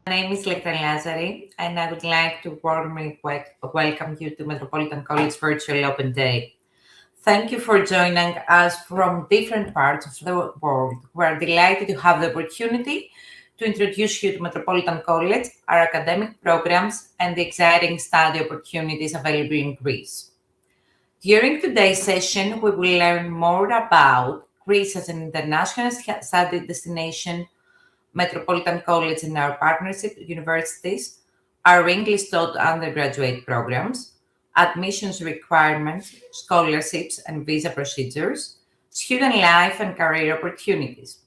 My name is Electra Lazari, and I would like to warmly welcome you to Metropolitan College Virtual Open Day. Thank you for joining us from different parts of the world. We're delighted to have the opportunity to introduce you to Metropolitan College, our academic programs, and the exciting study opportunities available in Greece. During today's session, we will learn more about Greece as an international study destination, Metropolitan College and our partnership universities, our English taught undergraduate programs, admissions requirements, scholarships and visa procedures, student life and career opportunities.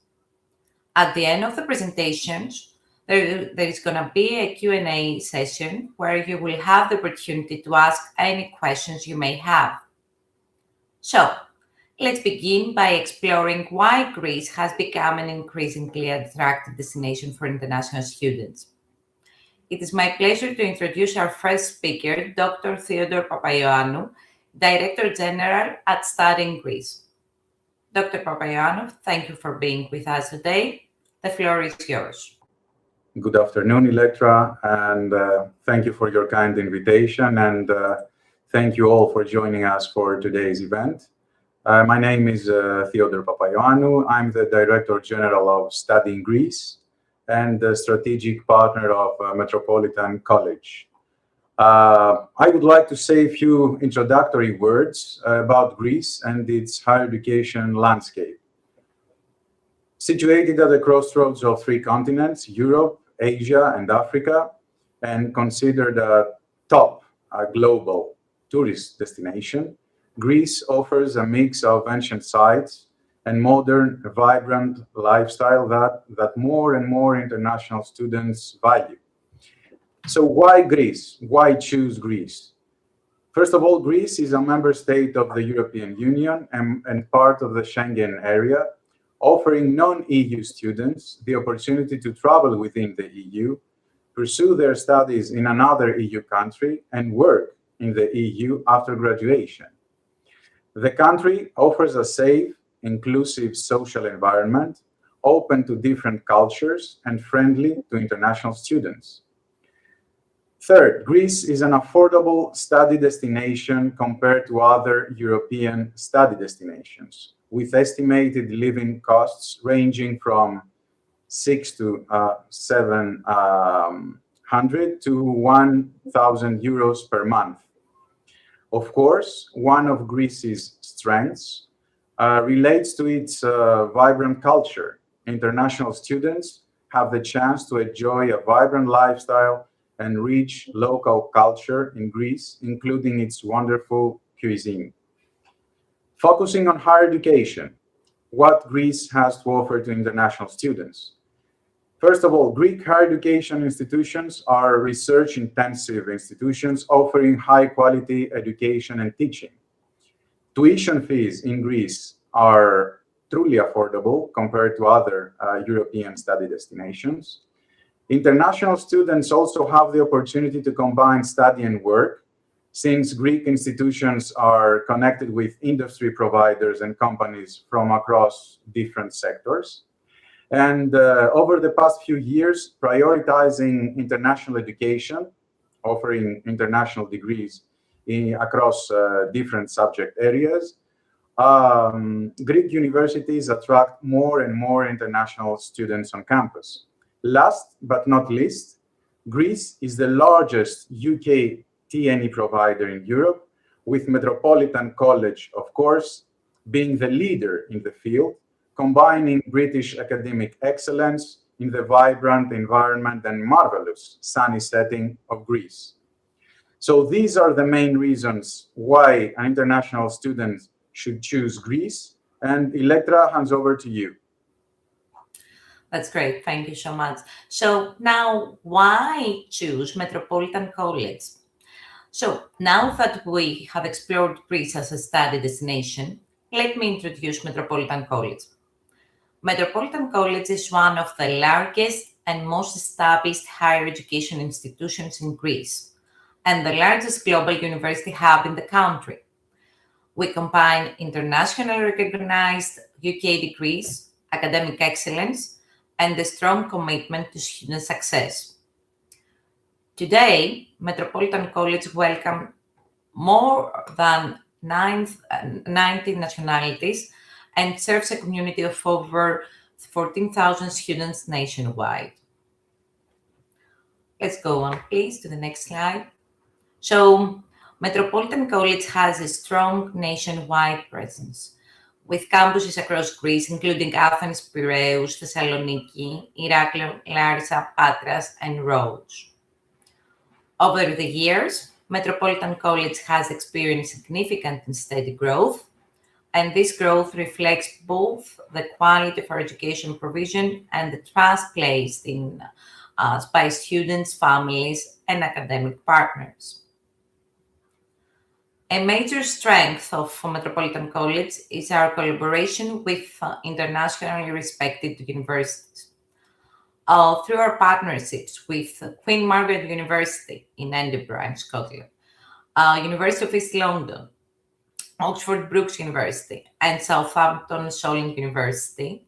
At the end of the presentations, there is going to be a Q&A session where you will have the opportunity to ask any questions you may have. So, let's begin by exploring why Greece has become an increasingly attractive destination for international students. It is my pleasure to introduce our first speaker, Dr. Theodoros Papaioannou, Director General at Studying Greece. Dr. Papaioannou, thank you for being with us today. The floor is yours. Good afternoon, Electra, and thank you for your kind invitation, and thank you all for joining us for today's event. My name is Theodoros Papaioannou. I'm the Director General of Studying Greece and the strategic partner of Metropolitan College. I would like to say a few introductory words about Greece and its higher education landscape. Situated at the crossroads of three continents, Europe, Asia, and Africa, and considered a top global tourist destination, Greece offers a mix of ancient sites and modern, vibrant lifestyle that more and more international students value. So why Greece? Why choose Greece? First of all, Greece is a member state of the European Union and part of the Schengen area, offering non-EU students the opportunity to travel within the EU, pursue their studies in another EU country, and work in the EU after graduation. The country offers a safe, inclusive social environment, open to different cultures and friendly to international students. Third, Greece is an affordable study destination compared to other European study destinations, with estimated living costs ranging from 600 to 700 to 1,000 euros per month. Of course, one of Greece's strengths relates to its vibrant culture. International students have the chance to enjoy a vibrant lifestyle and rich local culture in Greece, including its wonderful cuisine. Focusing on higher education, what Greece has to offer to international students. First of all, Greek higher education institutions are research-intensive institutions offering high-quality education and teaching. Tuition fees in Greece are truly affordable compared to other European study destinations. International students also have the opportunity to combine study and work, since Greek institutions are connected with industry providers and companies from across different sectors. And over the past few years, prioritizing international education, offering international degrees across different subject areas, Greek universities attract more and more international students on campus. Last but not least, Greece is the largest UK TNE provider in Europe, with Metropolitan College, of course, being the leader in the field, combining British academic excellence in the vibrant environment and marvelous sunny setting of Greece. So these are the main reasons why an international student should choose Greece. And Electra, hands over to you. That's great. Thank you so much. So now, why choose Metropolitan College? So now that we have explored Greece as a study destination, let me introduce Metropolitan College. Metropolitan College is one of the largest and most established higher education institutions in Greece, and the largest global university hub in the country. We combine internationally recognized UK degrees, academic excellence, and a strong commitment to student success. Today, Metropolitan College welcomes more than 90 nationalities and serves a community of over 14,000 students nationwide. Let's go on, please, to the next slide. So, Metropolitan College has a strong nationwide presence, with campuses across Greece, including Athens, Piraeus, Thessaloniki, Iraklion, Larissa, Patras, and Rhodes. Over the years, Metropolitan College has experienced significant and steady growth, and this growth reflects both the quality of our education provision and the trust placed in us by students, families, and academic partners. A major strength of Metropolitan College is our collaboration with internationally respected universities. Through our partnerships with Queen Margaret University in Edinburgh, in Scotland, University of East London, Oxford Brookes University, and Southampton Solent University,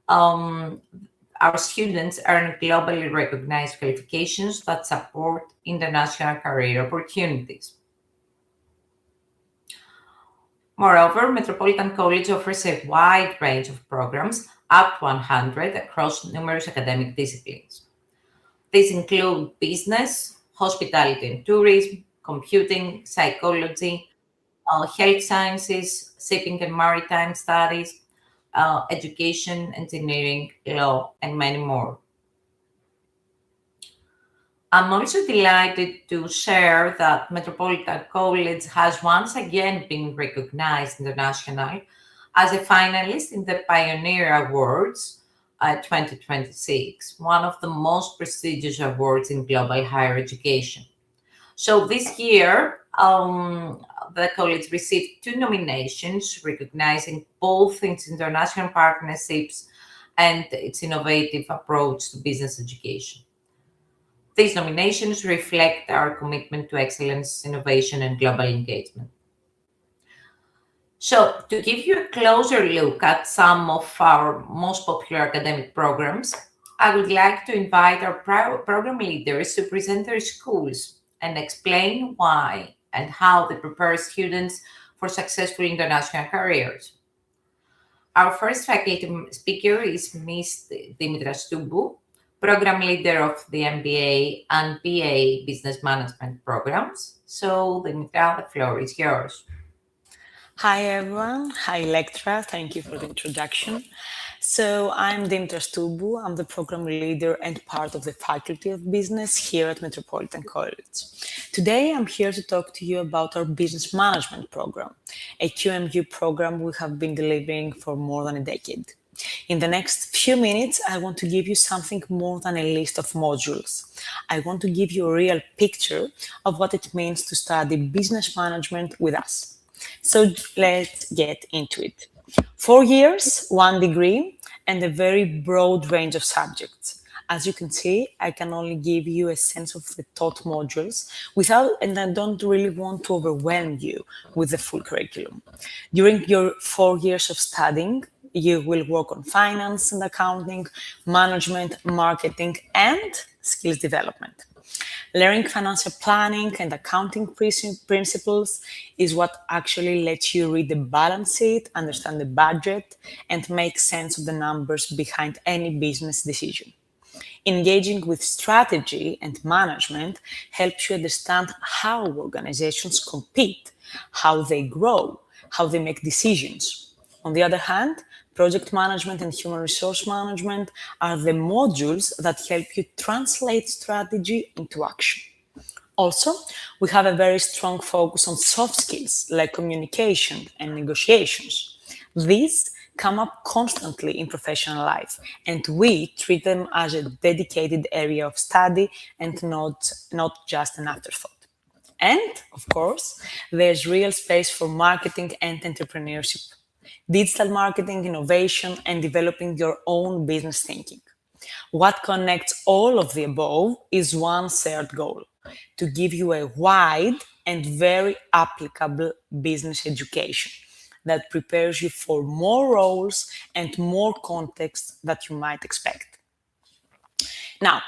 our students earn globally recognized qualifications that support international career opportunities. Moreover, Metropolitan College offers a wide range of programs, up to 100, across numerous academic disciplines. These include business, hospitality and tourism, computing, psychology, health sciences, shipping and maritime studies, education, engineering, law, and many more. I'm also delighted to share that Metropolitan College has once again been recognized internationally as a finalist in the Pioneer Awards 2026, one of the most prestigious awards in global higher education. So this year, the college received 2 nominations, recognizing both its international partnerships and its innovative approach to business education. These nominations reflect our commitment to excellence, innovation, and global engagement. So, to give you a closer look at some of our most popular academic programs, I would like to invite our program leaders to present their schools and explain why and how they prepare students for successful international careers. Our first faculty speaker is Ms. Dimitra Stoumpou, program leader of the MBA and BA Business Management programs. So, Dimitra, the floor is yours. Hi everyone. Hi Electra. Thank you for the introduction. So I'm Dimitra Stoumpou. I'm the program leader and part of the Faculty of Business here at Metropolitan College. Today I'm here to talk to you about our business management program, a QMU program we have been delivering for more than a decade. In the next few minutes, I want to give you something more than a list of modules. I want to give you a real picture of what it means to study business management with us. So let's get into it. 4 years, 1 degree, and a very broad range of subjects. As you can see, I can only give you a sense of the taught modules and I don't really want to overwhelm you with the full curriculum. During your 4 years of studying, you will work on finance and accounting, management, marketing, and skills development. Learning financial planning and accounting principles is what actually lets you read the balance sheet, understand the budget, and make sense of the numbers behind any business decision. Engaging with strategy and management helps you understand how organizations compete, how they grow, how they make decisions. On the other hand, project management and human resource management are the modules that help you translate strategy into action. Also, we have a very strong focus on soft skills like communication and negotiations. These come up constantly in professional life, and we treat them as a dedicated area of study and not just an afterthought. And, of course, there's real space for marketing and entrepreneurship, digital marketing, innovation, and developing your own business thinking. What connects all of the above is one shared goal: to give you a wide and very applicable business education that prepares you for more roles and more contexts that you might expect. Now,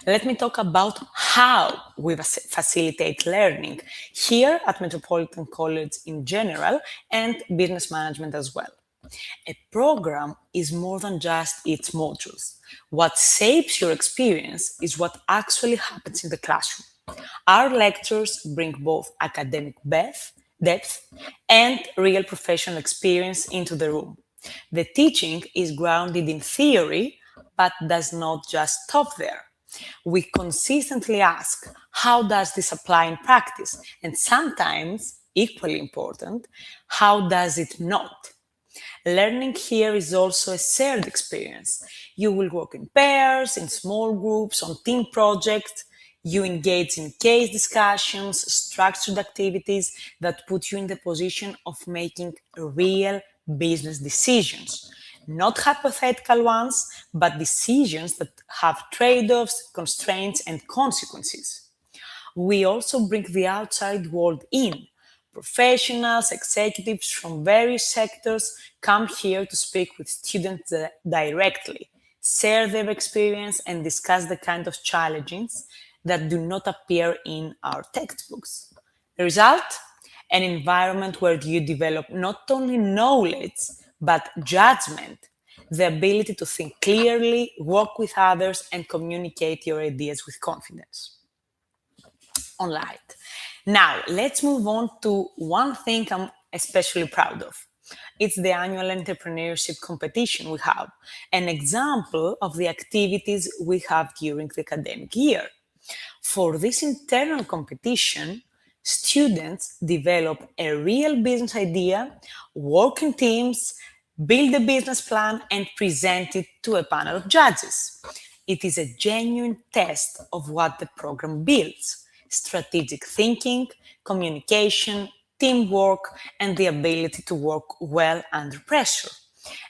Let me talk about how we facilitate learning here at Metropolitan College in general and business management as well. A program is more than just its modules. What shapes your experience is what actually happens in the classroom. Our lectures bring both academic depth and real professional experience into the room. The teaching is grounded in theory, but does not just stop there. We consistently ask, how does this apply in practice? And sometimes, equally important, how does it not? Learning here is also a shared experience. You will work in pairs, in small groups, on team projects. You engage in case discussions, structured activities that put you in the position of making real business decisions. Not hypothetical ones, but decisions that have trade-offs, constraints, and consequences. We also bring the outside world in. Professionals, executives from various sectors come here to speak with students directly, share their experience, and discuss the kind of challenges that do not appear in our textbooks. The result? An environment where you develop not only knowledge, but judgment, the ability to think clearly, work with others, and communicate your ideas with confidence. On light. Now, let's move on to one thing I'm especially proud of. It's the annual entrepreneurship competition we have, an example of the activities we have during the academic year. For this internal competition, students develop a real business idea, work in teams, build a business plan, and present it to a panel of judges. It is a genuine test of what the program builds: strategic thinking, communication, teamwork, and the ability to work well under pressure.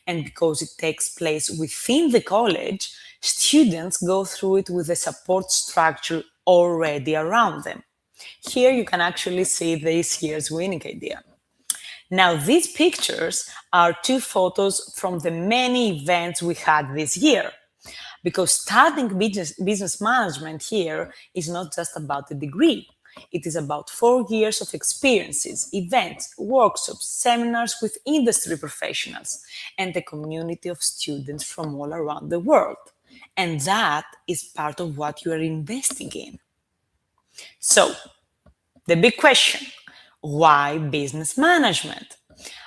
And because it takes place within the college, students go through it with a support structure already around them. Here you can actually see this year's winning idea. Now, these pictures are two photos from the many events we had this year. Because studying business management here is not just about the degree. It is about 4 years of experiences, events, workshops, seminars with industry professionals, and a community of students from all around the world. And that is part of what you are investing in. So, the big question, why business management?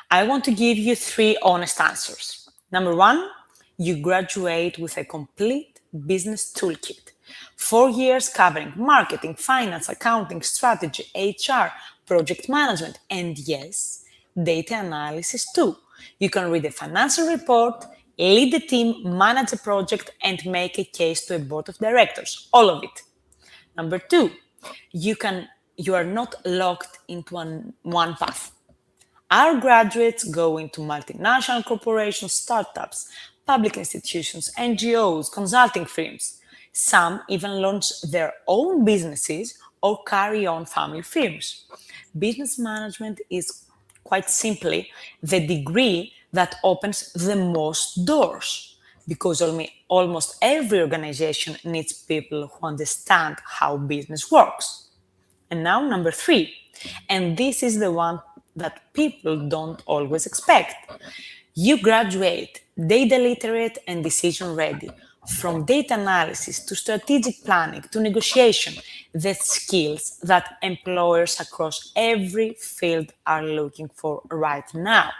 I want to give you 3 honest answers. Number 1, you graduate with a complete business toolkit. 4 years covering marketing, finance, accounting, strategy, HR, project management, and yes, data analysis too. You can read a financial report, lead a team, manage a project, and make a case to a board of directors. All of it. Number 2, you are not locked into one path. Our graduates go into multinational corporations, startups, public institutions, NGOs, consulting firms. Some even launch their own businesses or carry on family firms. Business management is quite simply the degree that opens the most doors, because almost every organization needs people who understand how business works. And now, number 3, and this is the one that people don't always expect. You graduate data literate and decision ready. From data analysis to strategic planning to negotiation, the skills that employers across every field are looking for right now.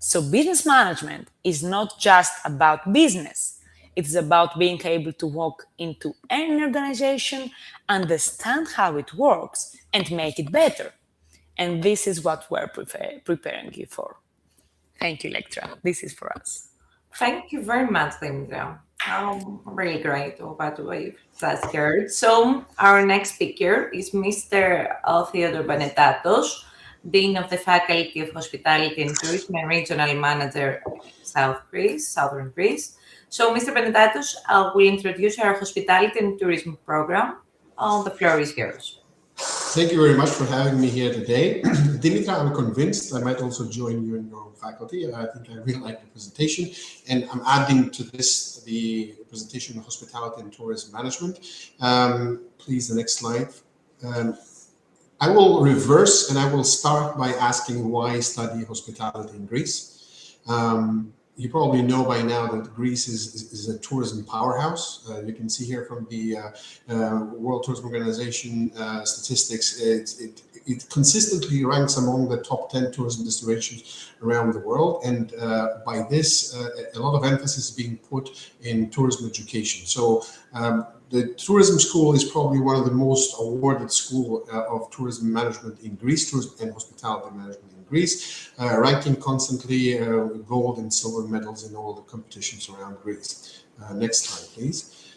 So business management is not just about business. It's about being able to walk into any organization, understand how it works, and make it better. And this is what we're preparing you for. Thank you, Electra. This is for us. Thank you very much, Dimitra. Really great of what we've just heard. So our next speaker is Mr. Theodoros Benetatos, Dean of the Faculty of Hospitality and Tourism and Regional Manager, Southern Greece. So Mr. Benetatos will introduce our Hospitality and Tourism program. The floor is yours. Thank you very much for having me here today. Dimitra, I'm convinced I might also join you in your own faculty. I think I really like the presentation, and I'm adding to this the presentation on hospitality and tourism management. Please, the next slide. I will reverse, and I will start by asking why study hospitality in Greece. You probably know by now that Greece is a tourism powerhouse. You can see here from the World Tourism Organization statistics, it consistently ranks among the top 10 tourism destinations around the world. And by this, a lot of emphasis is being put in tourism education. So the tourism school is probably one of the most awarded school of tourism management in Greece, tourism and hospitality management in Greece, ranking constantly gold and silver medals in all the competitions around Greece. Next slide, please.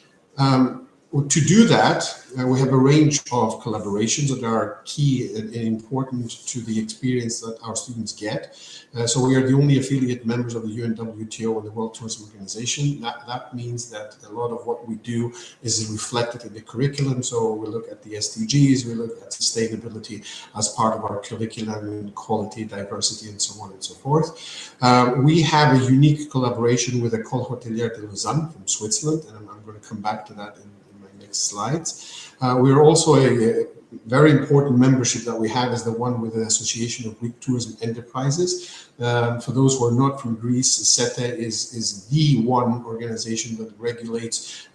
To do that, we have a range of collaborations that are key and important to the experience that our students get. So we are the only affiliate members of the UNWTO and the World Tourism Organization. That means that a lot of what we do is reflected in the curriculum. So we look at the SDGs, we look at sustainability as part of our curriculum, and quality, diversity, and so on and so forth. We have a unique collaboration with École Hôtelière de Lausanne from Switzerland, and I'm going to come back to that in my next slides. We're also a very important membership that we have is the one with the Association of Greek Tourism Enterprises. For those who are not from Greece, SETE is the one organization that regulates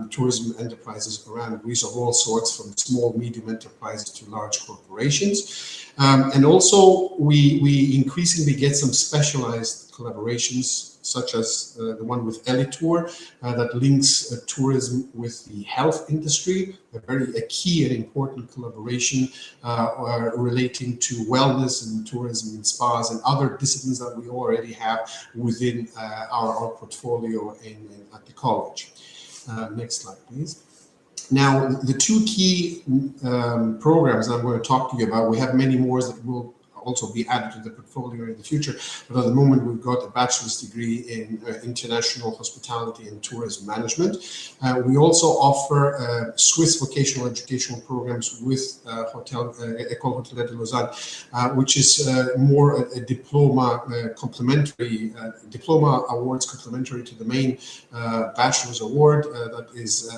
tourism enterprises around Greece of all sorts, from small, medium enterprises to large corporations. And also, we increasingly get some specialized collaborations, such as the one with Elitour that links tourism with the health industry, a key and important collaboration relating to wellness and tourism and spas and other disciplines that we already have within our portfolio at the college. Next slide, please. Now, the two key programs I'm going to talk to you about, we have many more that will also be added to the portfolio in the future. But at the moment, we've got a bachelor's degree in international hospitality and tourism management. We also offer Swiss vocational educational programs with École Hôtelière de Lausanne, which is more a diploma complementary, diploma awards complementary to the main bachelor's award that is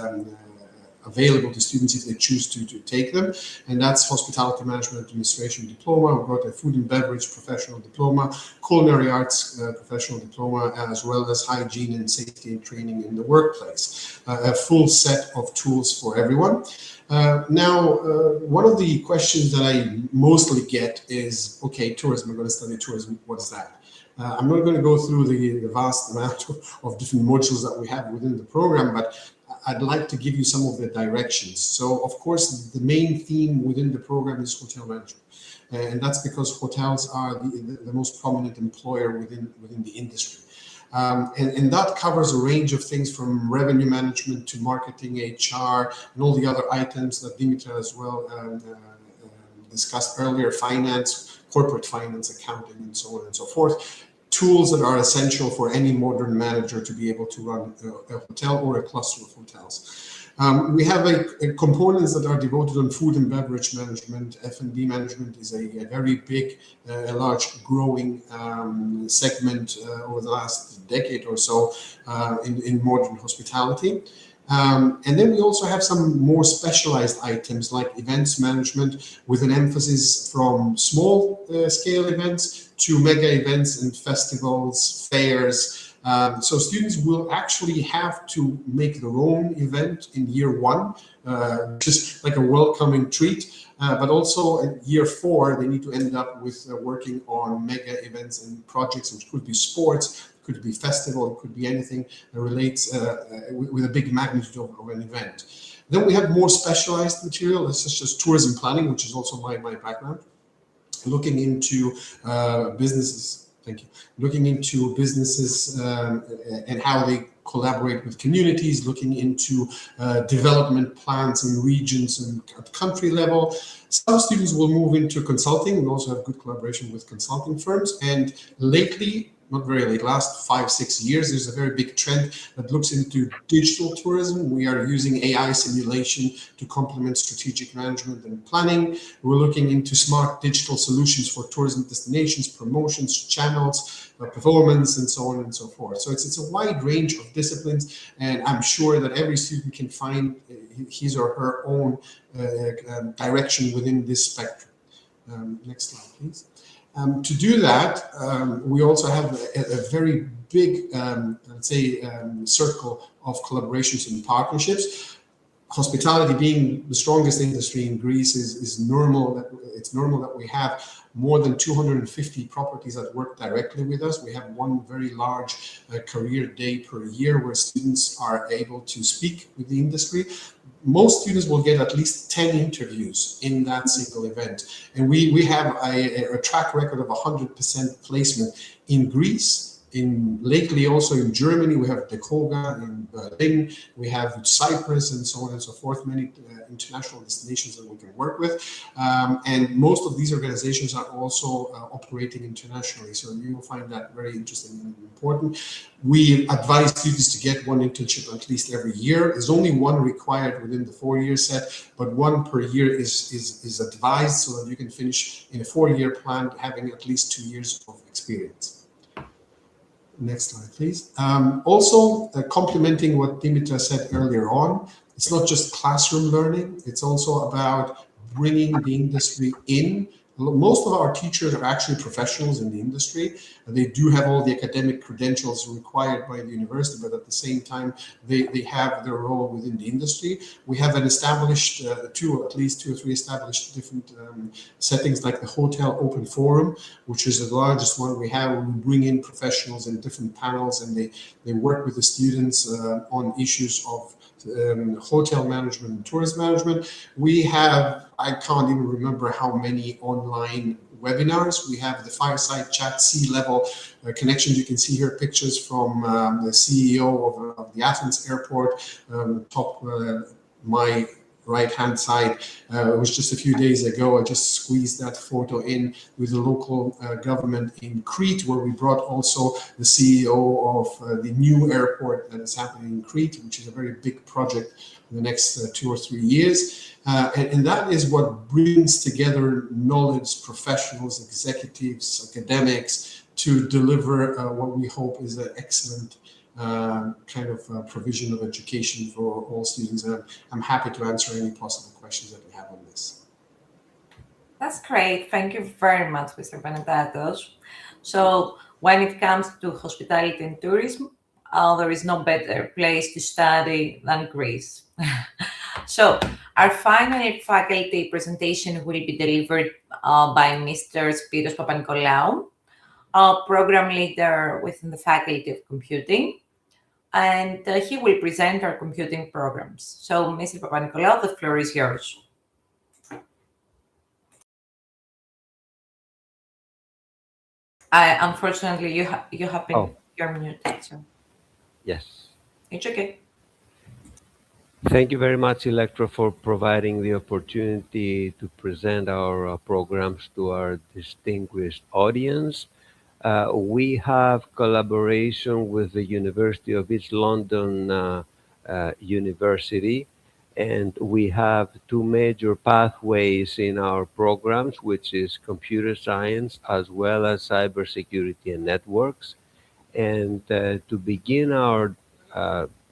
available to students if they choose to take them, and that's Hospitality Management Administration Diploma. We've got a Food and Beverage Professional Diploma, Culinary Arts Professional Diploma, as well as Hygiene and Safety and Training in the Workplace. A full set of tools for everyone. Now, one of the questions that I mostly get is, okay, tourism, I'm going to study tourism, what's that? I'm not going to go through the vast amount of different modules that we have within the program, but I'd like to give you some of the directions. So, of course, the main theme within the program is hotel management. And that's because hotels are the most prominent employer within the industry. And that covers a range of things from revenue management to marketing, HR, and all the other items that Dimitra as well discussed earlier, finance, corporate finance, accounting, and so on and so forth. Tools that are essential for any modern manager to be able to run a hotel or a cluster of hotels. We have components that are devoted on food and beverage management. F&B management is a very big, large growing segment over the last decade or so in modern hospitality. And then we also have some more specialized items like events management with an emphasis from small scale events to mega events and festivals, fairs. So students will actually have to make their own event in year one, just like a welcoming treat. But also in year 4, they need to end up with working on mega events and projects, which could be sports, could be festival, it could be anything that relates with a big magnitude of an event. Then we have more specialized material, such as tourism planning, which is also my background, looking into businesses. Thank you. Looking into businesses and how they collaborate with communities, looking into development plans in regions and at country level. Some students will move into consulting. We also have good collaboration with consulting firms. And lately, not very late, last 5-6 years, there's a very big trend that looks into digital tourism. We are using AI simulation to complement strategic management and planning. We're looking into smart digital solutions for tourism destinations, promotions, channels, performance, and so on and so forth. So it's a wide range of disciplines, and I'm sure that every student can find his or her own direction within this spectrum. Next slide, please. To do that, we also have a very big, let's say, circle of collaborations and partnerships. Hospitality being the strongest industry in Greece is normal. It's normal that we have more than 250 properties that work directly with us. We have one very large career day per year where students are able to speak with the industry. Most students will get at least 10 interviews in that single event. And we have a track record of 100% placement in Greece. Lately also in Germany, we have Dekoga, in Berlin, we have Cyprus, and so on and so forth, many international destinations that we can work with. And most of these organizations are also operating internationally. So you will find that very interesting and important. We advise students to get one internship at least every year. There's only one required within the 4-year set, but one per year is advised so that you can finish in a 4-year plan having at least 2 years of experience. Next slide, please. Also, complementing what Dimitra said earlier on, it's not just classroom learning, it's also about bringing the industry in. Most of our teachers are actually professionals in the industry. They do have all the academic credentials required by the university, but at the same time, they have their role within the industry. We have an established, at least two or three established different settings, like the Hotel Open Forum, which is the largest one we have. We bring in professionals in different panels, and they work with the students on issues of hotel management and tourist management. We have, I can't even remember how many online webinars. We have the fireside chat C-level connections. You can see here pictures from the CEO of the Athens airport, top my right-hand side. It was just a few days ago. I just squeezed that photo in with the local government in Crete, where we brought also the CEO of the new airport that is happening in Crete, which is a very big project in the next 2 or 3 years. And that is what brings together knowledge professionals, executives, academics to deliver what we hope is an excellent kind of provision of education for all students. And I'm happy to answer any possible questions that we have on this. That's great. Thank you very much, Mr. Benetatos. So when it comes to hospitality and tourism, there is no better place to study than Greece. So our final faculty presentation will be delivered by Mr. Spiros Papanikolaou, program leader within the Faculty of Computing, and he will present our computing programs. So, Mr. Papanikolaou, the floor is yours. Unfortunately, you have been you're muted. So. Yes. It's okay. Thank you very much, Electra, for providing the opportunity to present our programs to our distinguished audience. We have collaboration with the University of East London University, and we have two major pathways in our programs, which is computer science as well as cybersecurity and networks. And to begin our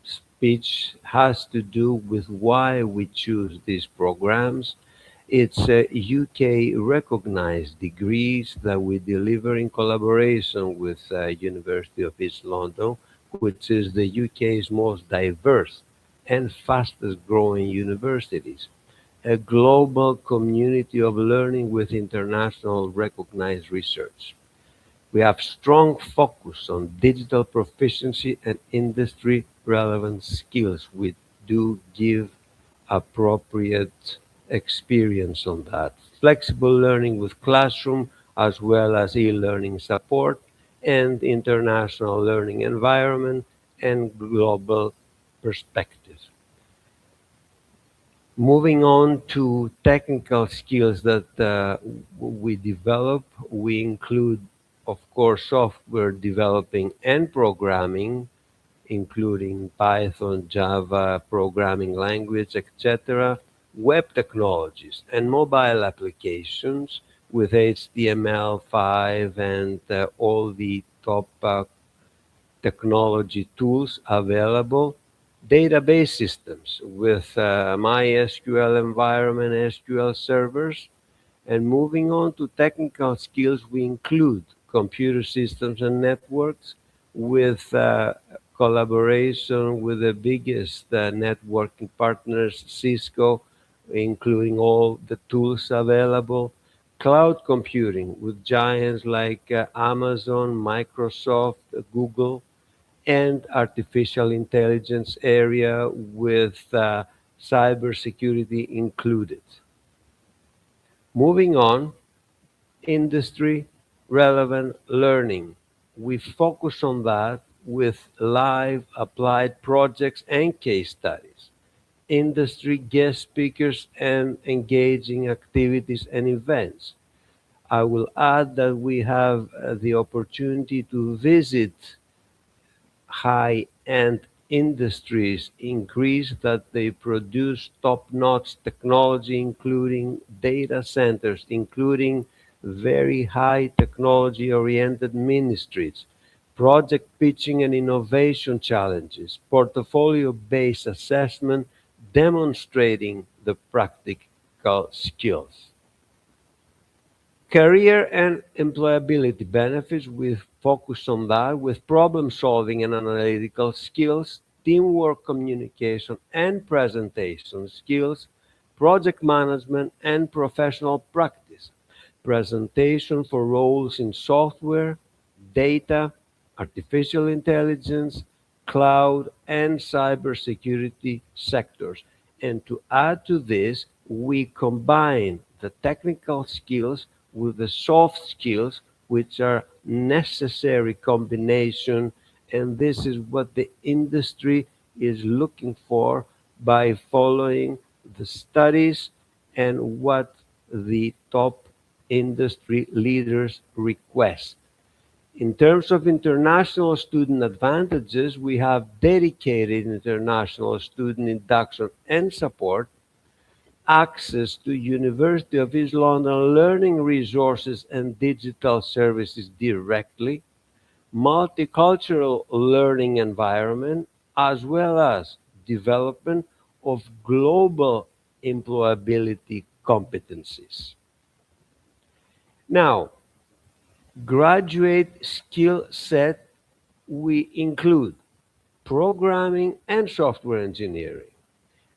speech has to do with why we choose these programs. It's UK recognized degrees that we deliver in collaboration with University of East London, which is the UK's most diverse and fastest growing universities. A global community of learning with international recognized research. We have strong focus on digital proficiency and industry relevant skills. We do give appropriate experience on that. Flexible learning with classroom as well as e-learning support and international learning environment and global perspective. Moving on to technical skills that we develop, we include of course, software developing and programming, including Python, Java, programming language, etc., web technologies, and mobile applications with HTML5 and all the top technology tools available, database systems with MySQL environment, SQL servers, and moving on to technical skills, we include computer systems and networks with collaboration with the biggest networking partners, Cisco, including all the tools available, cloud computing with giants like Amazon, Microsoft, Google, and artificial intelligence area with cybersecurity included. Moving on, industry relevant learning. We focus on that with live applied projects and case studies, industry guest speakers, and engaging activities and events. I will add that we have the opportunity to visit high-end industries in Greece that they produce top-notch technology, including data centers, including very high technology-oriented ministries, project pitching and innovation challenges, portfolio-based assessment demonstrating the practical skills. Career and employability benefits, we focus on that with problem solving and analytical skills, teamwork communication and presentation skills, project management and professional practice, presentation for roles in software, data, artificial intelligence, cloud, and cybersecurity sectors. And to add to this, we combine the technical skills with the soft skills, which are necessary combination, and this is what the industry is looking for by following the studies and what the top industry leaders request. In terms of international student advantages, we have dedicated international student induction and support, access to University of East London learning resources and digital services directly, multicultural learning environment, as well as development of global employability competencies. Now, graduate skill set, we include programming and software engineering,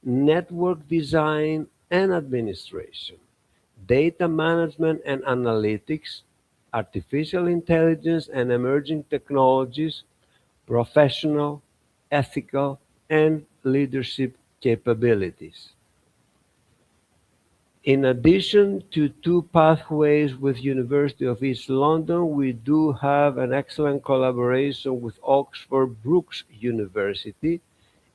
network design and administration, data management and analytics, artificial intelligence and emerging technologies, professional, ethical, and leadership capabilities. In addition to two pathways with University of East London, we do have an excellent collaboration with Oxford Brookes University,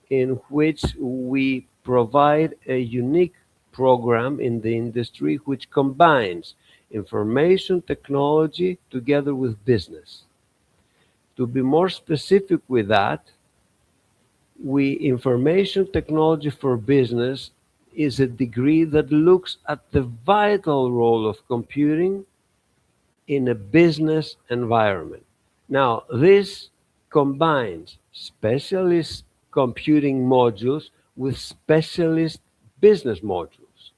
in which we provide a unique program in the industry which combines information technology together with business. To be more specific with that, information technology for business is a degree that looks at the vital role of computing in a business environment. Now, this combines specialist computing modules with specialist business modules.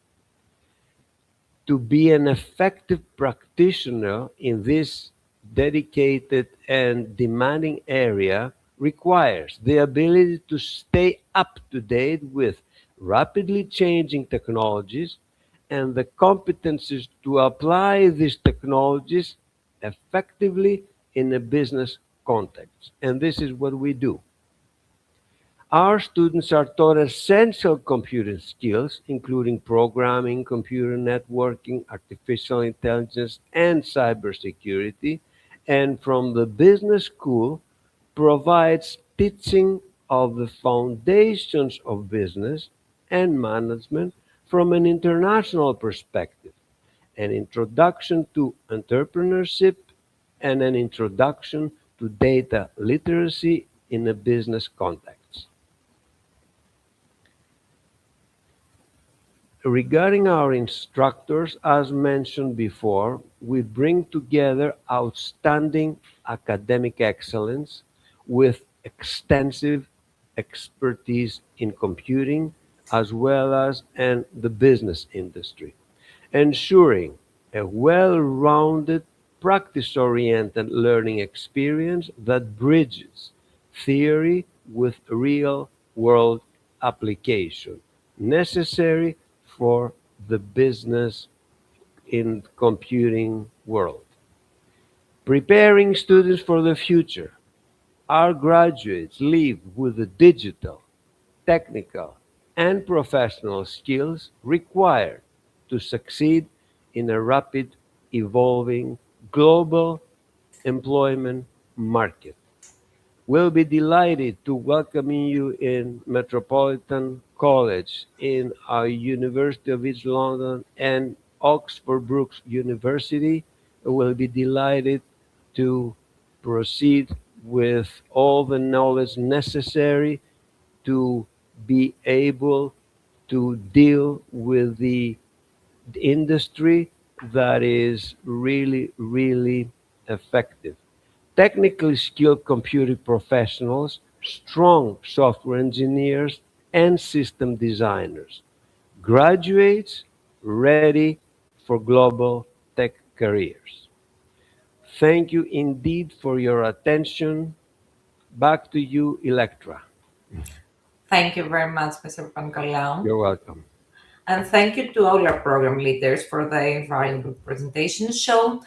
To be an effective practitioner in this dedicated and demanding area requires the ability to stay up to date with rapidly changing technologies and the competencies to apply these technologies effectively in a business context. And this is what we do. Our students are taught essential computing skills, including programming, computer networking, artificial intelligence, and cybersecurity, and from the business school provides teaching of the foundations of business and management from an international perspective, an introduction to entrepreneurship, and an introduction to data literacy in a business context. Regarding our instructors, as mentioned before, we bring together outstanding academic excellence with extensive expertise in computing as well as in the business industry, ensuring a well-rounded, practice-oriented learning experience that bridges theory with real-world application necessary for the business in computing world. Preparing students for the future, our graduates leave with the digital, technical, and professional skills required to succeed in a rapid evolving global employment market. We'll be delighted to welcome you in Metropolitan College, in our University of East London and Oxford Brookes University. We'll be delighted to proceed with all the knowledge necessary to be able to deal with the industry that is really, really effective. Technically skilled computing professionals, strong software engineers, and system designers. Graduates ready for global tech careers. Thank you indeed for your attention. Back to you, Electra. Thank you very much, Mr. Papanikolaou. You're welcome. And thank you to all our program leaders for their valuable presentations. So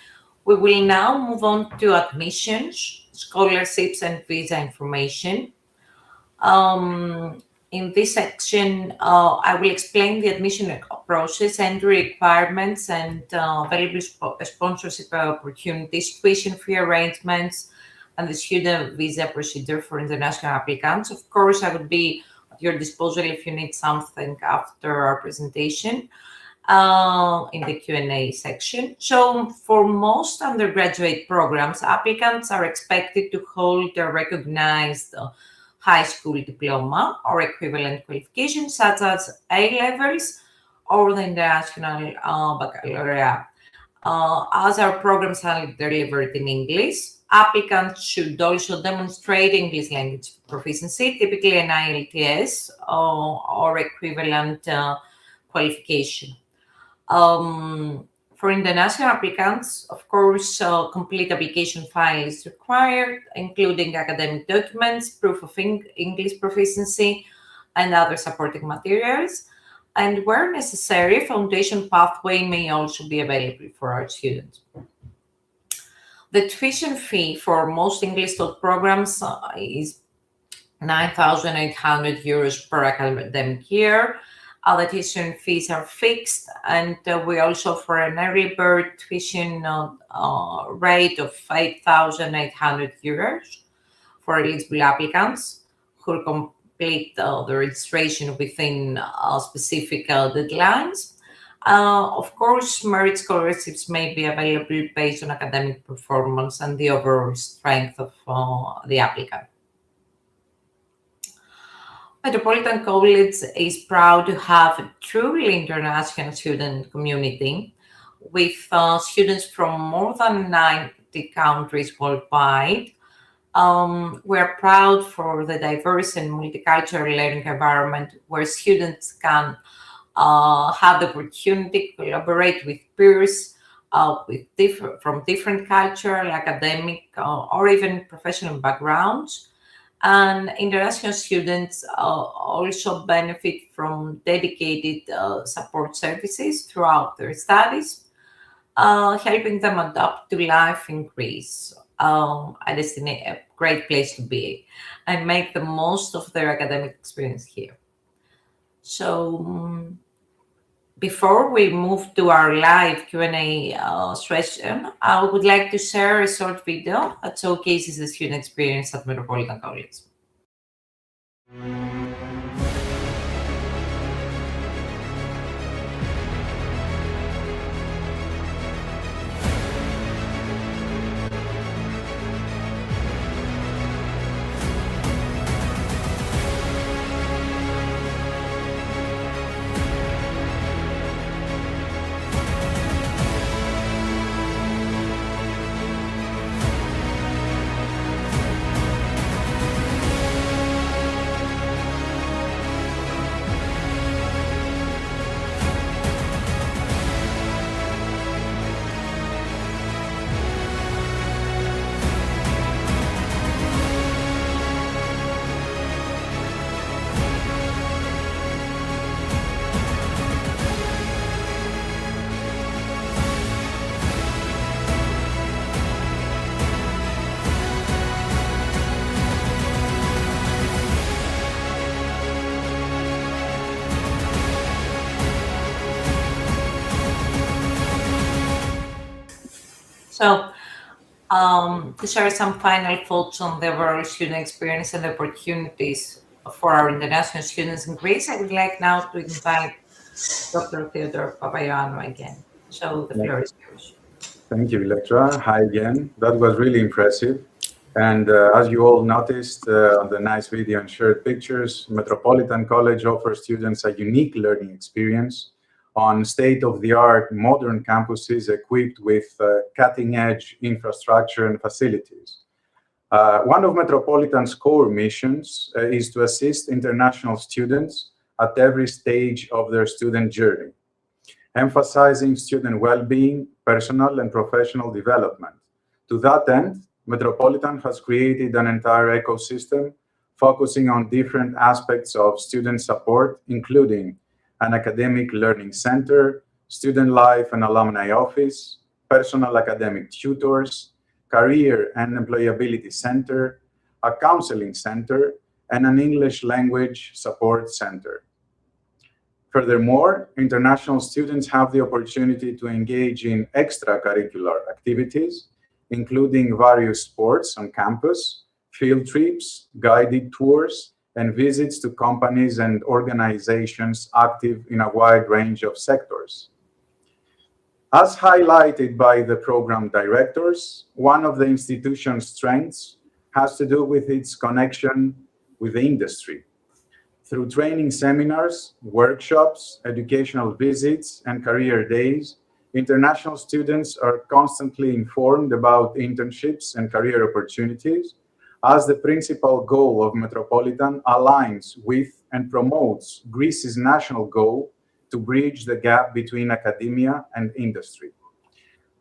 we will now move on to admissions, scholarships, and visa information. In this section, I will explain the admission process, entry requirements, and available sponsorship opportunities, tuition fee arrangements, and the student visa procedure for international applicants. Of course, I would be at your disposal if you need something after our presentation in the Q&A section. So for most undergraduate programs, applicants are expected to hold a recognized high school diploma or equivalent qualification, such as A-levels or the international baccalaureate. As our programs are delivered in English, applicants should also demonstrate English language proficiency, typically an IELTS or equivalent qualification. For international applicants, of course, complete application file is required, including academic documents, proof of English proficiency, and other supporting materials. And where necessary, foundation pathway may also be available for our students. The tuition fee for most English taught programs is 9,800 euros per academic year. The tuition fees are fixed, and we also offer an early bird tuition rate of 8,800 euros for eligible applicants who complete the registration within specific deadlines. Of course, merit scholarships may be available based on academic performance and the overall strength of the applicant. Metropolitan College is proud to have a truly international student community with students from more than 90 countries worldwide. We're proud for the diverse and multicultural learning environment where students can have the opportunity to collaborate with peers from different cultural, academic, or even professional backgrounds. And international students also benefit from dedicated support services throughout their studies, helping them adapt to life in Greece, a great place to be, and make the most of their academic experience here. So before we move to our live Q&A session, I would like to share a short video that showcases the student experience at Metropolitan College. So, to share some final thoughts on the overall student experience and the opportunities for our international students in Greece, I would like now to invite Dr. Theodoros Papaioannou again. So the floor is yours. Thank you, Electra. Hi again. That was really impressive. And as you all noticed on the nice video and shared pictures, Metropolitan College offers students a unique learning experience on state-of-the-art modern campuses equipped with cutting-edge infrastructure and facilities. One of Metropolitan's core missions is to assist international students at every stage of their student journey, emphasizing student well-being, personal and professional development. To that end, Metropolitan has created an entire ecosystem focusing on different aspects of student support, including an academic learning center, student life and alumni office, personal academic tutors, career and employability center, a counseling center, and an English language support center. Furthermore, international students have the opportunity to engage in extracurricular activities, including various sports on campus, field trips, guided tours, and visits to companies and organizations active in a wide range of sectors. As highlighted by the program directors, one of the institution's strengths has to do with its connection with the industry. Through training seminars, workshops, educational visits, and career days, international students are constantly informed about internships and career opportunities, as the principal goal of Metropolitan aligns with and promotes Greece's national goal to bridge the gap between academia and industry.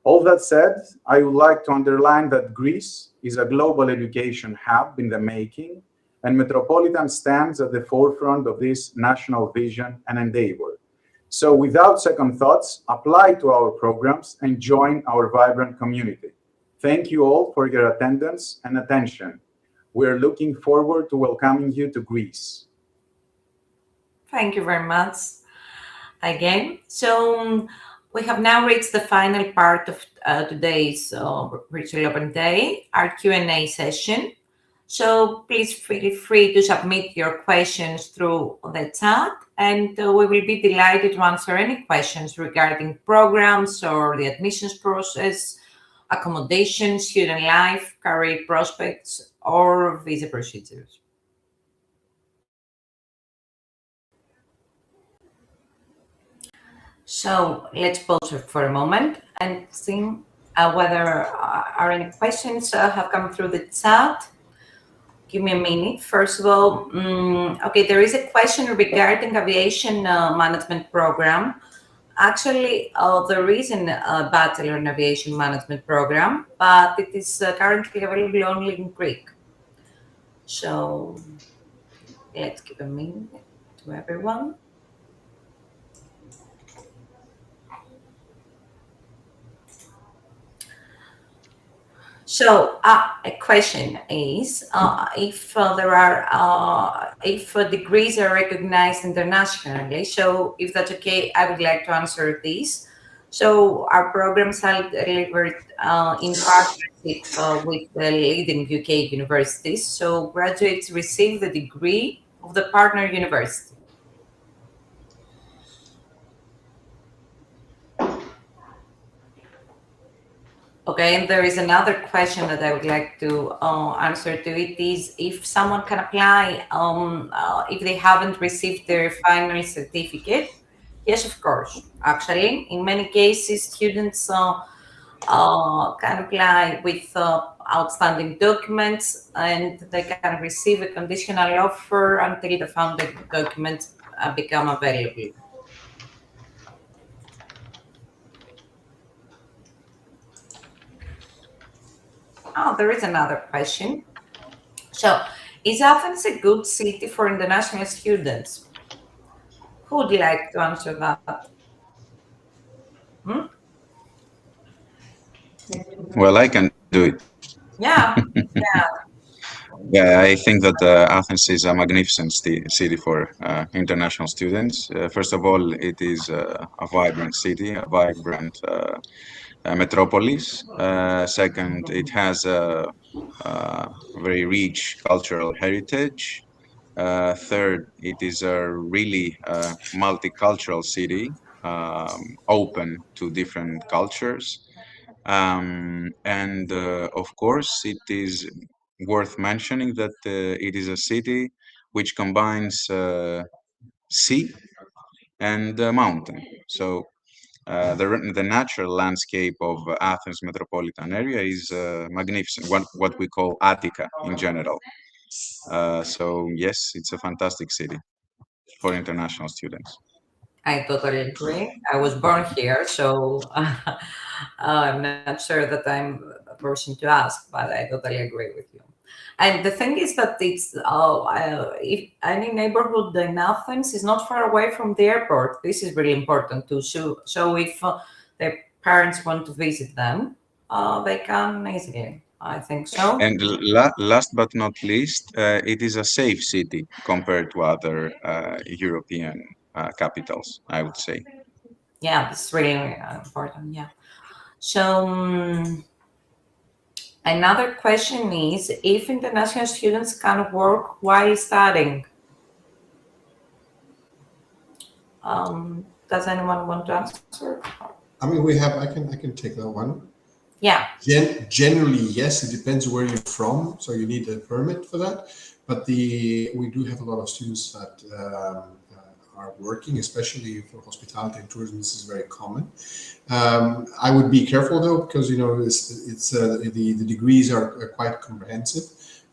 All that said, I would like to underline that Greece is a global education hub in the making, and Metropolitan stands at the forefront of this national vision and endeavor. So without second thoughts, apply to our programs and join our vibrant community. Thank you all for your attendance and attention. We're looking forward to welcoming you to Greece. Thank you very much again. So we have now reached the final part of today's Virtual Open Day, our Q&A session. So please feel free to submit your questions through the chat, and we will be delighted to answer any questions regarding programs or the admissions process, accommodation, student life, career prospects, or visa procedures. So let's pause for a moment and see whether are any questions have come through the chat. Give me a minute. First of all, okay, there is a question regarding aviation management program. Actually, there is a Bachelor in Aviation Management program, but it is currently available only in Greek. So let's give a minute to everyone. So a question is if there are if degrees are recognized internationally. So if that's okay, I would like to answer this. So our programs are delivered in partnership with the leading UK universities. So graduates receive the degree of the partner university. Okay, and there is another question that I would like to answer to it is if someone can apply if they haven't received their final certificate. Yes, of course. Actually, in many cases, students can apply with outstanding documents, and they can receive a conditional offer until the founded documents become available. Oh, there is another question. So, is Athens a good city for international students? Who would like to answer that? Well, I can do it. Yeah, Yeah, I think that Athens is a magnificent city for international students. First of all, it is a vibrant city, a vibrant metropolis. Second, it has a very rich cultural heritage. Third, it is a really multicultural city, open to different cultures. And of course, it is worth mentioning that it is a city which combines sea and mountain. So the natural landscape of Athens metropolitan area is magnificent, what we call Attica in general. So yes, it's a fantastic city for international students. I totally agree. I was born here, so I'm not sure that I'm a person to ask, but I totally agree with you. And the thing is that it's if any neighborhood in Athens is not far away from the airport. This is really important to show if the parents want to visit them, they can easily. I think so. And last but not least, it is a safe city compared to other European capitals, I would say. Yeah, that's really important. Yeah. So. Another question is if international students can work while studying. Does anyone want to answer? I mean, I can take that one. Yeah. Generally, yes. It depends where you're from, so you need a permit for that. But we do have a lot of students that are working, especially for hospitality and tourism. This is very common. I would be careful though, because the degrees are quite comprehensive.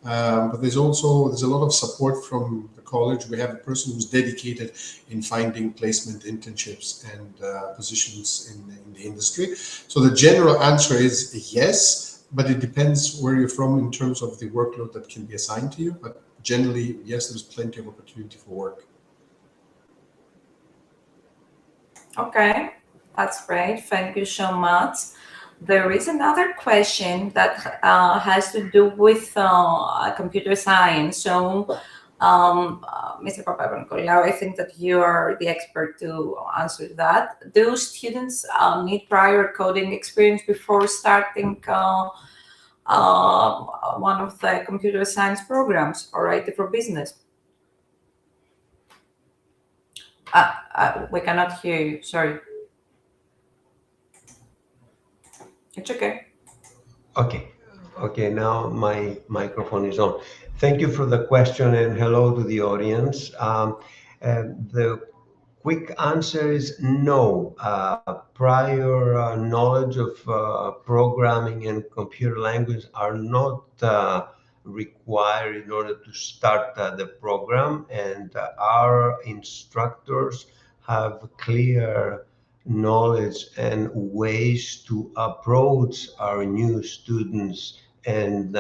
But there's a lot of support from the college. We have a person who's dedicated in finding placement internships and positions in the industry. So the general answer is yes, but it depends where you're from in terms of the workload that can be assigned to you. But generally, yes, there's plenty of opportunity for work. Okay, that's great. Thank you so much. There is another question that has to do with computer science. So, Mr. Papanikolaou, I think that you are the expert to answer that. Do students need prior coding experience before starting one of the computer science programs or IT for business? We cannot hear you, sorry. It's okay. Okay, now my microphone is on. Thank you for the question and hello to the audience. The quick answer is no. Prior knowledge of programming and computer language are not required in order to start the program, and our instructors have clear knowledge and ways to approach our new students and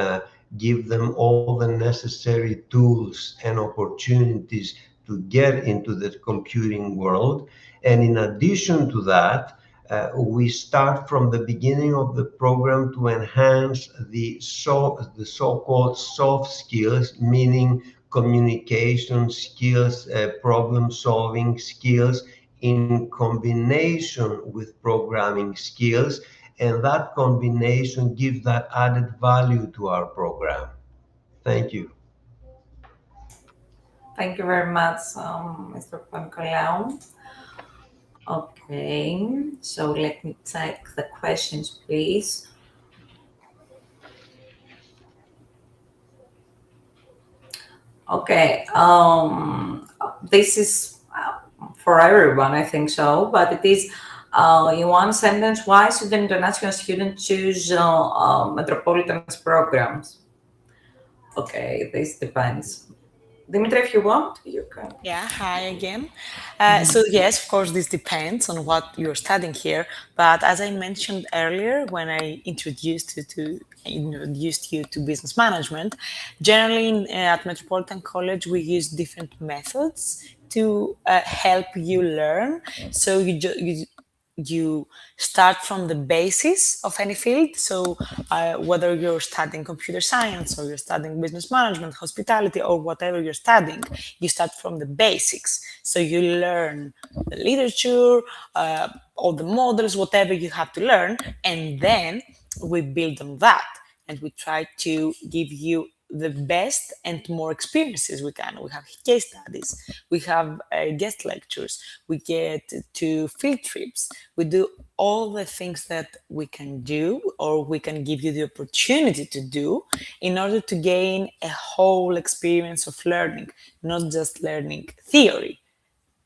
give them all the necessary tools and opportunities to get into the computing world. And in addition to that, we start from the beginning of the program to enhance the so-called soft skills, meaning communication skills, problem-solving skills, in combination with programming skills, and that combination gives that added value to our program. Thank you. Thank you very much, Mr. Papanikolaou. Okay, so let me check the questions, please. Okay, this is for everyone, I think so, but it is in one sentence, why should an international student choose Metropolitan's programs? Okay, this depends. Dimitra, if you want, you can. Yeah, hi again. So yes, of course, this depends on what you're studying here. But as I mentioned earlier, when I introduced you to business management, generally at Metropolitan College, we use different methods to help you learn. So you start from the basis of any field. So whether you're studying computer science or you're studying business management, hospitality, or whatever you're studying, you start from the basics. So you learn the literature, all the models, whatever you have to learn, and then we build on that, and we try to give you the best and more experiences we can. We have case studies, we have guest lectures, we get to field trips, we do all the things that we can do, or we can give you the opportunity to do, in order to gain a whole experience of learning, not just learning theory,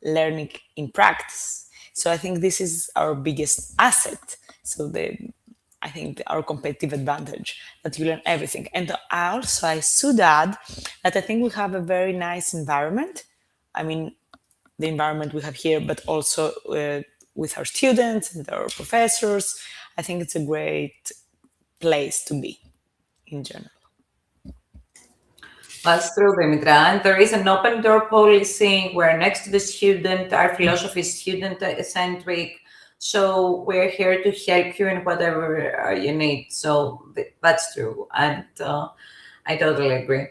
learning in practice. So I think this is our biggest asset. So I think our competitive advantage, that you learn everything. And also I should add that I think we have a very nice environment. I mean, the environment we have here, but also with our students and our professors. I think it's a great place to be in general. That's true, Dimitra. And there is an open door policy where next to the student, our philosophy is student-centric. So we're here to help you in whatever you need. So that's true. And I totally agree.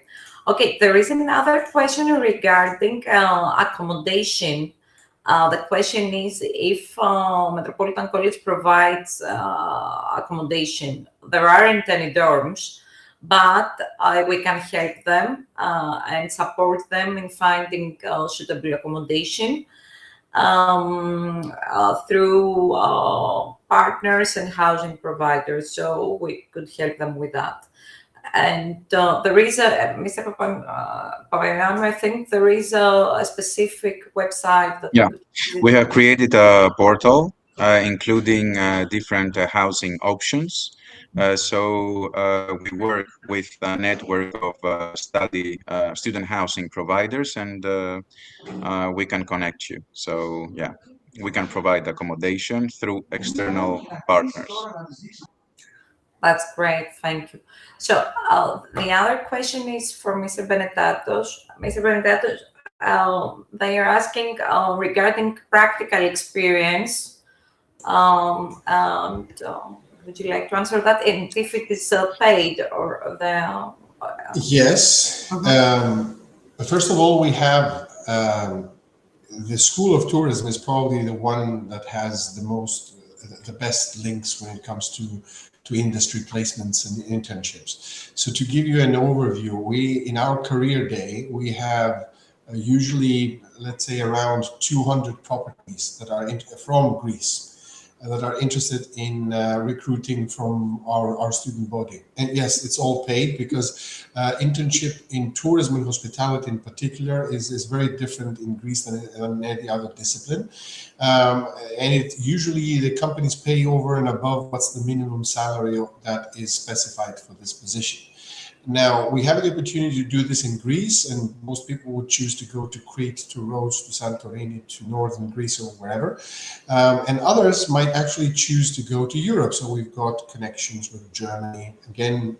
Okay, there is another question regarding accommodation. The question is if Metropolitan College provides accommodation. There aren't any dorms, but we can help them and support them in finding suitable accommodation through partners and housing providers. So we could help them with that. And there is Mr. Papaioannou, I think there is a specific website that we have created a portal including different housing options. So we work with a network of student housing providers, and we can connect you. So yeah, we can provide accommodation through external partners. That's great, thank you. So the other question is for Mr. Benetatos. Mr. Benetatos, they are asking regarding practical experience, and would you like to answer that? And if it is paid or the... Yes. First of all, we have the School of Tourism is probably the one that has the best links when it comes to industry placements and internships. So to give you an overview, in our career day, we have usually, let's say, around 200 properties that are from Greece that are interested in recruiting from our student body. And yes, it's all paid, because internship in tourism and hospitality in particular is very different in Greece than any other discipline. And usually the companies pay over and above what's the minimum salary that is specified for this position. Now, we have the opportunity to do this in Greece, and most people would choose to go to Crete, to Rhodes, to Santorini, to northern Greece, or wherever. And others might actually choose to go to Europe. So we've got connections with Germany, again,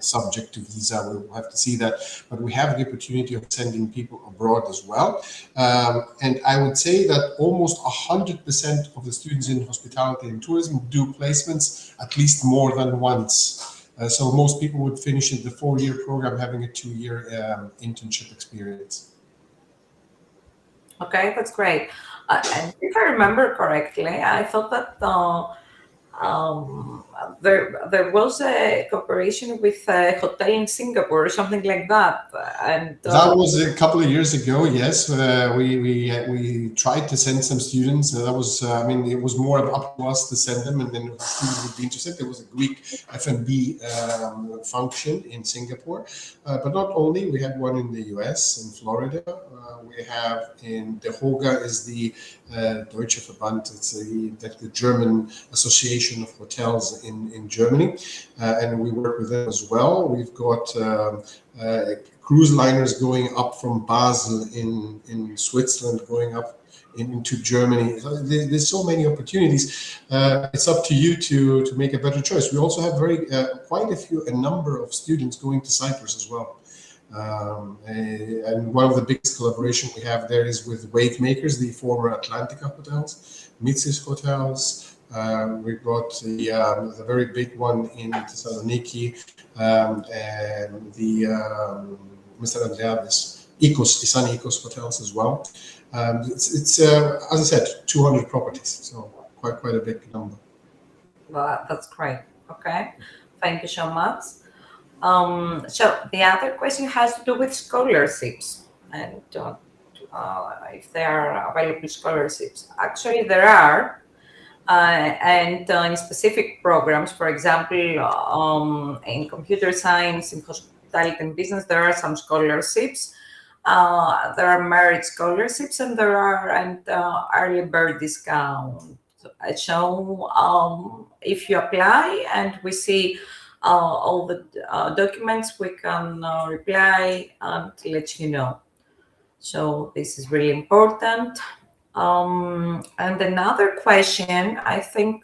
subject to visa, we'll have to see that. But we have the opportunity of sending people abroad as well. And I would say that almost 100% of the students in hospitality and tourism do placements at least more than once. So most people would finish in the 4-year program having a 2-year internship experience. Okay, that's great. And if I remember correctly, I thought that there was a cooperation with a hotel in Singapore or something like that. And that was a couple of years ago. Yes, we tried to send some students. That was, I mean, it was more up to us to send them, and then if the students would be interested. There was a Greek F&B function in Singapore, but not only. We had one in the US, in Florida. We have in the Hoga is the Deutsche Verband. It's the German Association of Hotels in Germany, and we work with them as well. We've got cruise liners going up from Basel in Switzerland, going up into Germany. There's so many opportunities. It's up to you to make a better choice. We also have quite a number of students going to Cyprus as well. And one of the biggest collaboration we have there is with Wave Makers, the former Atlantica hotels, Mitsis hotels. We've got the very big one in Thessaloniki, and the Mr. Andreades, Isani Ecos hotels as well. It's as I said, 200 properties, so quite a big number. Well, that's great. Okay, thank you so much. So the other question has to do with scholarships and if there are available scholarships. Actually, there are, and in specific programs, for example, in computer science, in hospitality and business, there are some scholarships. There are merit scholarships, and there are early bird discount. So if you apply and we see all the documents, we can reply and let you know. So this is really important. And another question, I think,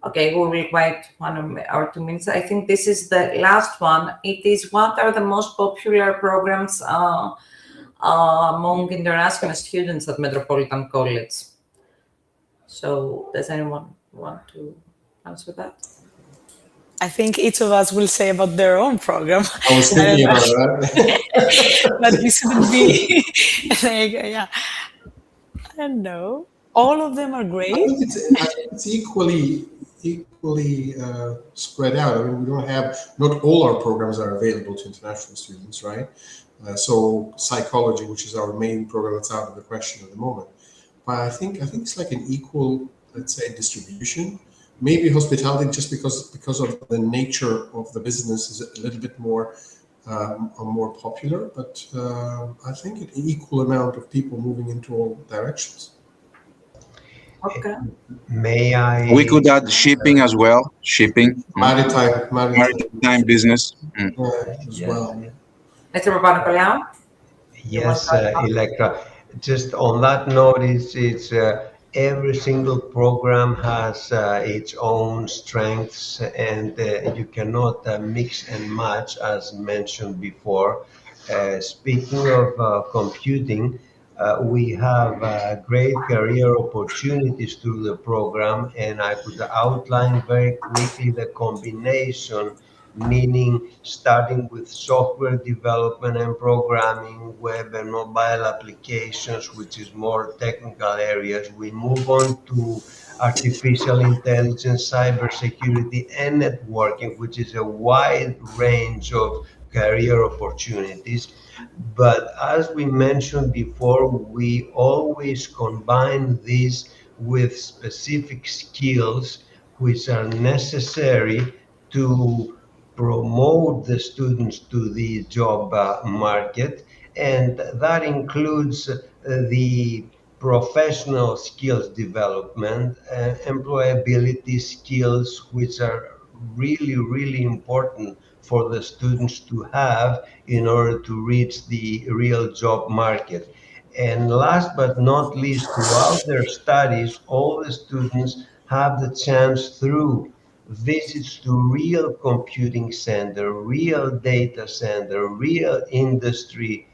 okay, we will wait 1 or 2 minutes. I think this is the last one. It is, what are the most popular programs among international students at Metropolitan College? So does anyone want to answer that? I think each of us will say about their own program. I was thinking about that. But this shouldn't be yeah. I don't know. All of them are great. I think it's equally spread out. I mean, we don't have, not all our programs are available to international students, right? So psychology, which is our main program, that's out of the question at the moment. But I think it's like an equal, let's say, distribution. Maybe hospitality, just because of the nature of the business, is a little bit more popular. But I think an equal amount of people moving into all directions. Okay. May I? We could add shipping as well. Shipping, maritime business. As well. Mr. Papanikolaou? Yes, Electra. Just on that note, it's every single program has its own strengths, and you cannot mix and match, as mentioned before. Speaking of computing, we have great career opportunities through the program, and I could outline very quickly the combination, meaning starting with software development and programming, web and mobile applications, which is more technical areas. We move on to artificial intelligence, cybersecurity, and networking, which is a wide range of career opportunities. But as we mentioned before, we always combine these with specific skills which are necessary to promote the students to the job market, and that includes the professional skills development, employability skills, which are really important for the students to have in order to reach the real job market. And last but not least, throughout their studies, all the students have the chance through visits to real computing center, real data center, real industry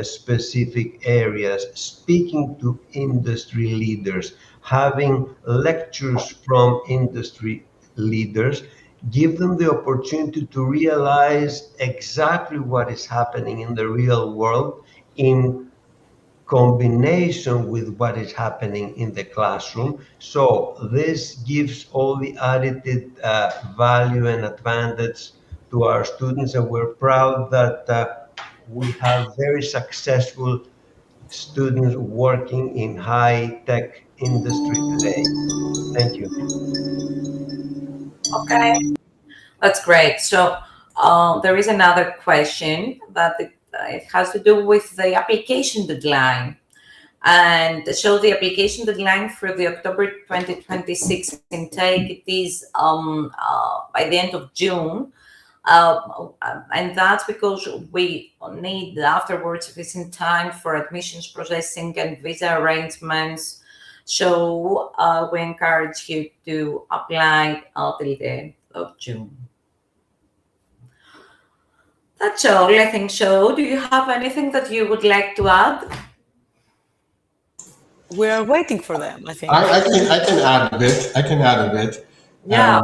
specific areas, speaking to industry leaders, having lectures from industry leaders, give them the opportunity to realize exactly what is happening in the real world in combination with what is happening in the classroom. So this gives all the added value and advantage to our students, and we're proud that we have very successful students working in high-tech industry today. Thank you. Okay, that's great. So there is another question that it has to do with the application deadline. And so the application deadline for the October 2026 intake, it is by the end of June. And that's because we need afterwards sufficient time for admissions processing and visa arrangements. So we encourage you to apply till the end of June. That's all, I think so. Do you have anything that you would like to add? We are waiting for them, I think. I can add a bit. Yeah.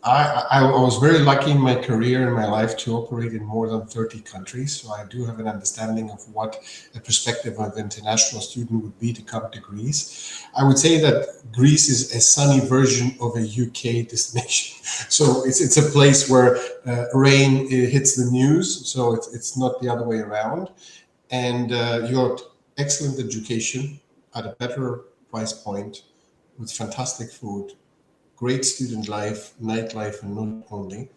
I was very lucky in my career, in my life, to operate in more than 30 countries. So I do have an understanding of what a perspective of an international student would be to come to Greece. I would say that Greece is a sunny version of a UK destination. So it's a place where rain hits the news. So it's not the other way around. And you got excellent education at a better price point with fantastic food, great student life, nightlife, and not only,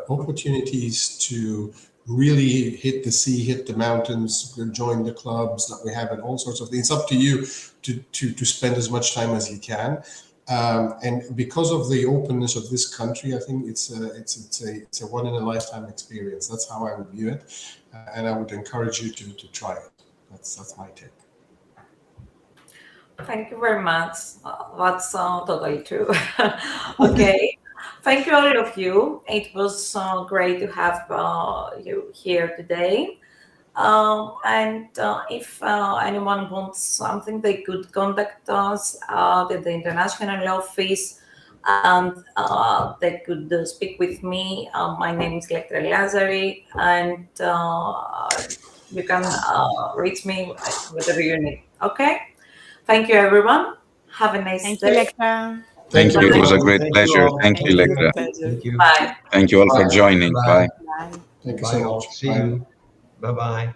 opportunities to really hit the sea, hit the mountains, join the clubs that we have, and all sorts of things. It's up to you to spend as much time as you can. And because of the openness of this country, I think it's a one in a lifetime experience. That's how I would view it, and I would encourage you to try it. That's my take. Thank you very much. That's totally true. Okay. Thank you, all of you. It was great to have you here today. And if anyone wants something, they could contact us at the international office, and they could speak with me. My name is Electra Lazari, and you can reach me whatever you need. Okay? Thank you, everyone. Have a nice Thank day. you, Electra. Thank you. It was a great Thank you pleasure. all. Thank you, Electra. Thank you. Bye. Thank you all for joining. Bye. Bye. Thank you Bye so all. much. See Bye. you. Bye-bye.